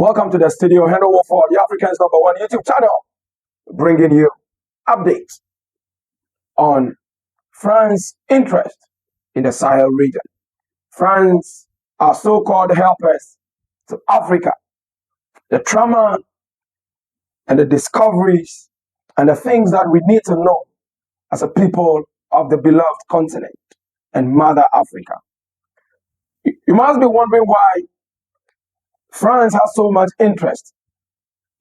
Welcome to the studio, hand over for the African's #1 YouTube channel, bringing you updates on France's interest in the Sahel region. France are so-called helpers to Africa. The trauma and the discoveries and the things that we need to know as a people of the beloved continent and Mother Africa. You must be wondering why France has so much interest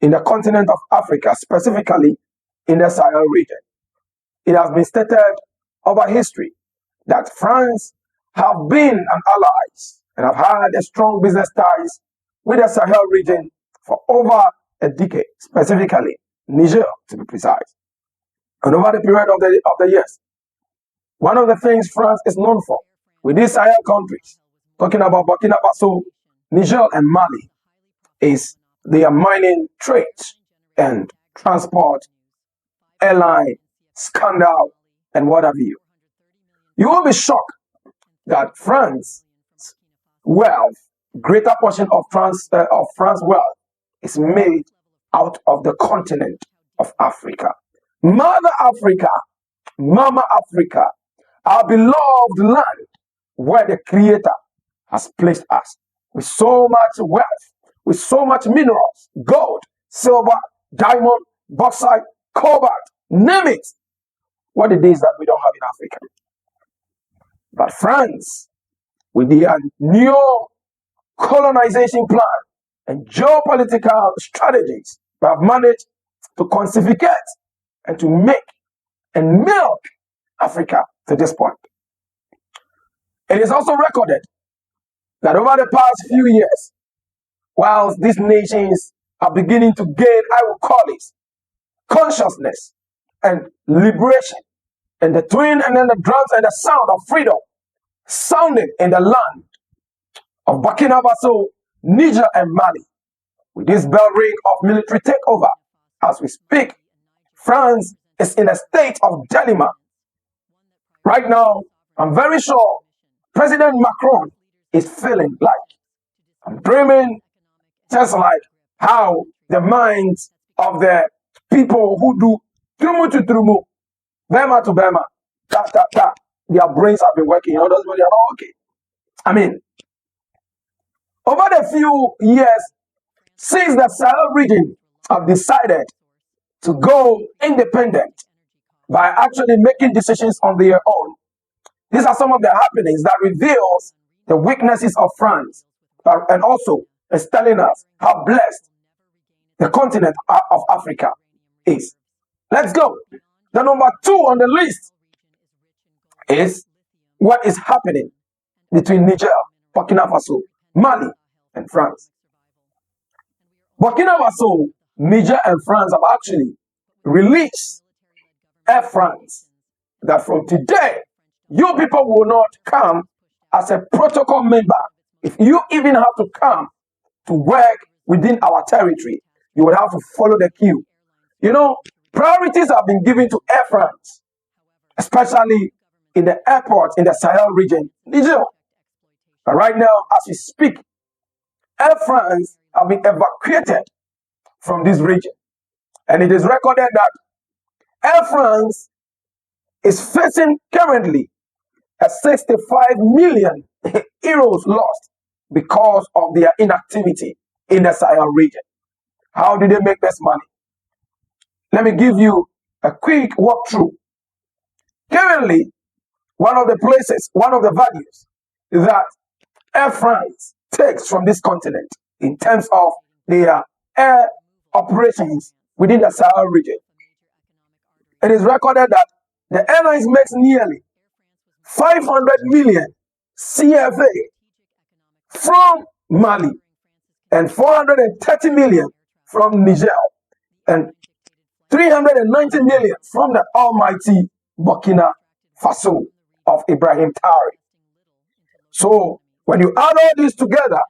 in the continent of Africa, specifically in the Sahel region. It has been stated over history that France have been an ally and have had a strong business ties with the Sahel region for over a decade, specifically Niger, to be precise. And over the period of the years, one of the things France is known for with these Sahel countries, talking about Burkina Faso, Niger, and Mali, is their mining trades and transport, airline, scandal, and what have you. You will be shocked that France's wealth, greater portion of France's wealth, is made out of the continent of Africa. Mother Africa, Mama Africa, our beloved land where the Creator has placed us with so much wealth, with so much minerals, gold, silver, diamond, bauxite, cobalt, name it. What it is that we don't have in Africa. But France, with their new colonization plan and geopolitical strategies, have managed to consolidate and to make and milk Africa to this point. It is also recorded that over the past few years, whilst these nations are beginning to gain, I will call it, consciousness and liberation, and the twin and then the drums and the sound of freedom sounding in the land of Burkina Faso, Niger, and Mali. With this bell ring of military takeover, as we speak, France is in a state of dilemma. Right now, I'm very sure President Macron is feeling like, I'm dreaming just like how the minds of the people who do trumu to trumu, bema to bema, their brains have been working, others they are not okay. I mean, over the few years since the Sahel region have decided to go independent by actually making decisions on their own, these are some of the happenings that reveals the weaknesses of France, and also is telling us how blessed the continent of Africa is. Let's go. The number 2 on the list is what is happening between Niger, Burkina Faso, Mali, and France. Burkina Faso, Niger, and France have actually released Air France that from today, you people will not come as a protocol member. If you even have to come to work within our territory, you will have to follow the queue. You know, priorities have been given to Air France, especially in the airports in the Sahel region, Niger. But right now, as we speak, Air France have been evacuated from this region. And it is recorded that Air France is facing currently a 65 million euros lost because of their inactivity in the Sahel region. How did they make this money? Let me give you a quick walkthrough. Currently, one of the places, one of the values that Air France takes from this continent in terms of their air operations within the Sahel region, it is recorded that the airlines makes nearly 500 million CFA from Mali and 430 million from Niger and 390 million from the almighty Burkina Faso of IBRAHIM Traore. So when you add all these together,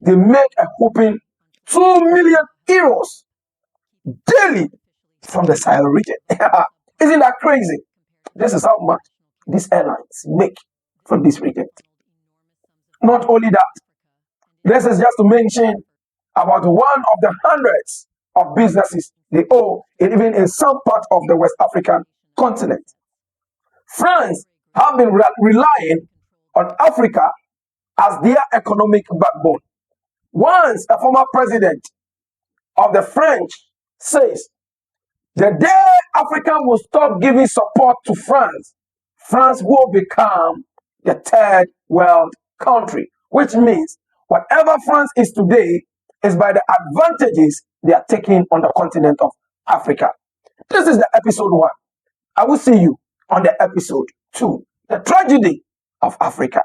they make a whopping 2 million euros daily from the Sahel region. Isn't that crazy? This is how much these airlines make from this region. Not only that, this is just to mention about one of the hundreds of businesses they owe, even in some parts of the West African continent. France have been relying on Africa as their economic backbone. Once a former president of the French says, the day Africa will stop giving support to France, France will become the third world country, which means whatever France is today is by the advantages they are taking on the continent of Africa. This is the episode 1. I will see you on the episode 2, the tragedy of Africa.